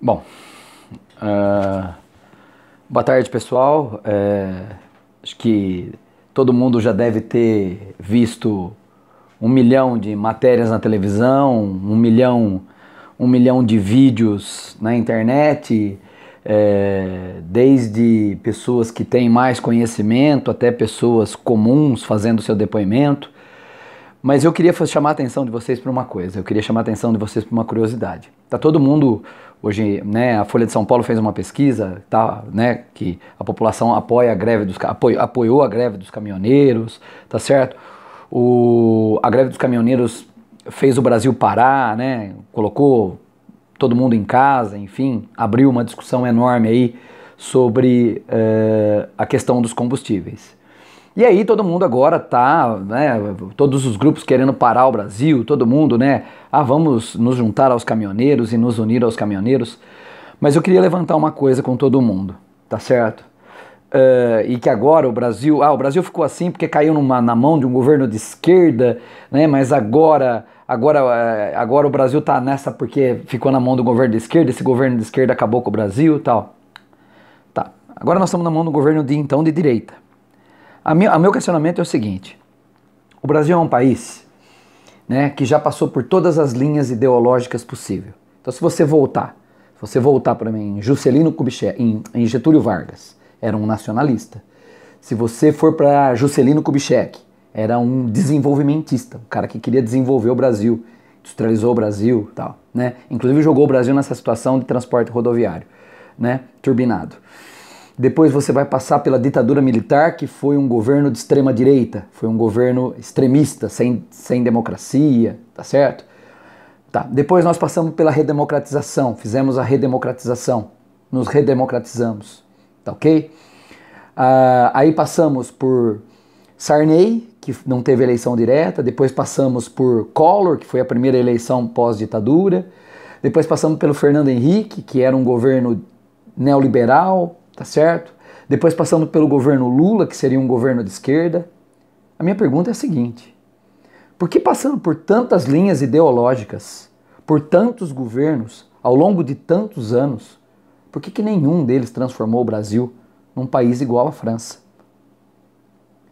Bom, boa tarde, pessoal. Acho que todo mundo já deve ter visto 1 milhão de matérias na televisão, 1 milhão de vídeos na internet, desde pessoas que têm mais conhecimento até pessoas comuns fazendo seu depoimento. Mas eu queria chamar a atenção de vocês para uma coisa, eu queria chamar a atenção de vocês para uma curiosidade. Tá todo mundo, hoje, né, a Folha de São Paulo fez uma pesquisa, tá, né, que a população apoia a greve apoiou a greve dos caminhoneiros, tá certo? A greve dos caminhoneiros fez o Brasil parar, né, colocou todo mundo em casa, enfim, abriu uma discussão enorme aí sobre a questão dos combustíveis. E aí todo mundo agora tá, né, todos os grupos querendo parar o Brasil, todo mundo, né, vamos nos juntar aos caminhoneiros e nos unir aos caminhoneiros. Mas eu queria levantar uma coisa com todo mundo, tá certo? E que agora o Brasil ficou assim porque caiu na mão de um governo de esquerda, né, mas agora o Brasil tá nessa porque ficou na mão do governo de esquerda, esse governo de esquerda acabou com o Brasil e tal. Tá, agora nós estamos na mão do governo de direita. O meu questionamento é o seguinte: o Brasil é um país, né, que já passou por todas as linhas ideológicas possíveis. Então, se você voltar para mim em Juscelino Kubitschek, em Getúlio Vargas, era um nacionalista. Se você for para Juscelino Kubitschek, era um desenvolvimentista, um cara que queria desenvolver o Brasil, industrializou o Brasil, tal, né? Inclusive jogou o Brasil nessa situação de transporte rodoviário, né, turbinado. Depois você vai passar pela ditadura militar, que foi um governo de extrema direita, foi um governo extremista, sem democracia, tá certo? Tá. Depois nós passamos pela redemocratização, fizemos a redemocratização, nos redemocratizamos, tá ok? Aí passamos por Sarney, que não teve eleição direta, depois passamos por Collor, que foi a primeira eleição pós-ditadura, depois passamos pelo Fernando Henrique, que era um governo neoliberal, tá certo? Depois passando pelo governo Lula, que seria um governo de esquerda. A minha pergunta é a seguinte: por que passando por tantas linhas ideológicas, por tantos governos, ao longo de tantos anos, por que nenhum deles transformou o Brasil num país igual à França?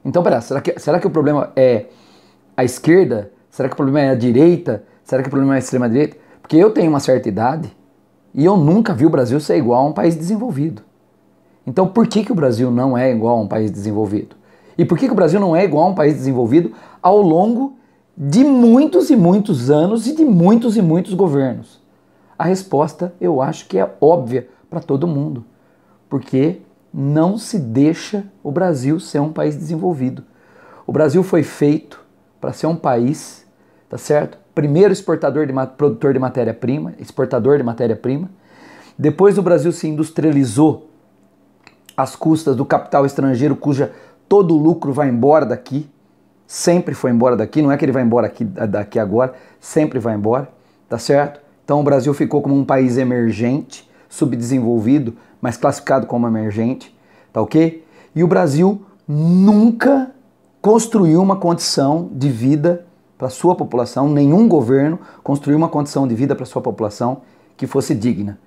Então, pera, será que o problema é a esquerda? Será que o problema é a direita? Será que o problema é a extrema-direita? Porque eu tenho uma certa idade e eu nunca vi o Brasil ser igual a um país desenvolvido. Então, por que o Brasil não é igual a um país desenvolvido? E por que o Brasil não é igual a um país desenvolvido ao longo de muitos e muitos anos e de muitos e muitos governos? A resposta, eu acho que é óbvia para todo mundo. Porque não se deixa o Brasil ser um país desenvolvido. O Brasil foi feito para ser um país, tá certo? Primeiro produtor de matéria-prima, exportador de matéria-prima. Depois o Brasil se industrializou às custas do capital estrangeiro, cuja todo o lucro vai embora daqui, sempre foi embora daqui, não é que ele vai embora daqui agora, sempre vai embora, tá certo? Então o Brasil ficou como um país emergente, subdesenvolvido, mas classificado como emergente, tá ok? E o Brasil nunca construiu uma condição de vida para sua população, nenhum governo construiu uma condição de vida para sua população que fosse digna.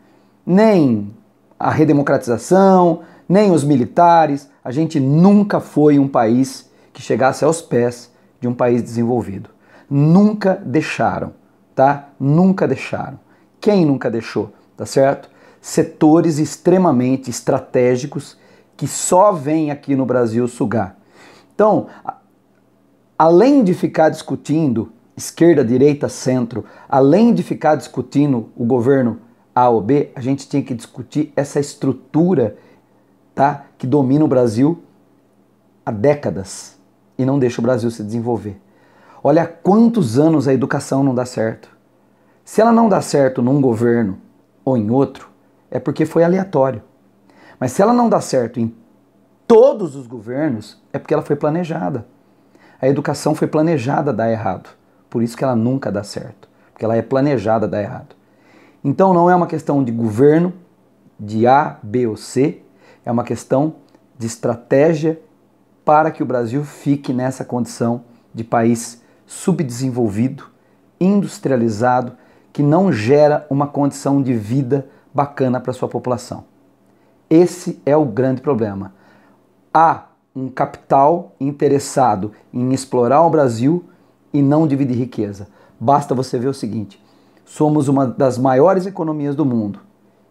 Nem a redemocratização, nem os militares, a gente nunca foi um país que chegasse aos pés de um país desenvolvido. Nunca deixaram, tá? Nunca deixaram. Quem nunca deixou, tá certo? Setores extremamente estratégicos que só vêm aqui no Brasil sugar. Então, além de ficar discutindo esquerda, direita, centro, além de ficar discutindo o governo A ou B, a gente tinha que discutir essa estrutura, tá, que domina o Brasil há décadas e não deixa o Brasil se desenvolver. Olha há quantos anos a educação não dá certo. Se ela não dá certo num governo ou em outro, é porque foi aleatório. Mas se ela não dá certo em todos os governos, é porque ela foi planejada. A educação foi planejada a dar errado. Por isso que ela nunca dá certo. Porque ela é planejada a dar errado. Então não é uma questão de governo, de A, B ou C, é uma questão de estratégia para que o Brasil fique nessa condição de país subdesenvolvido, industrializado, que não gera uma condição de vida bacana para a sua população. Esse é o grande problema. Há um capital interessado em explorar o Brasil e não dividir riqueza. Basta você ver o seguinte: somos uma das maiores economias do mundo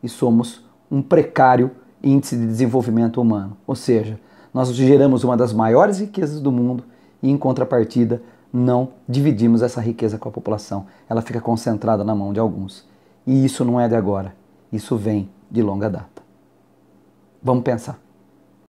e somos um precário índice de desenvolvimento humano. Ou seja, nós geramos uma das maiores riquezas do mundo e, em contrapartida, não dividimos essa riqueza com a população. Ela fica concentrada na mão de alguns. E isso não é de agora. Isso vem de longa data. Vamos pensar.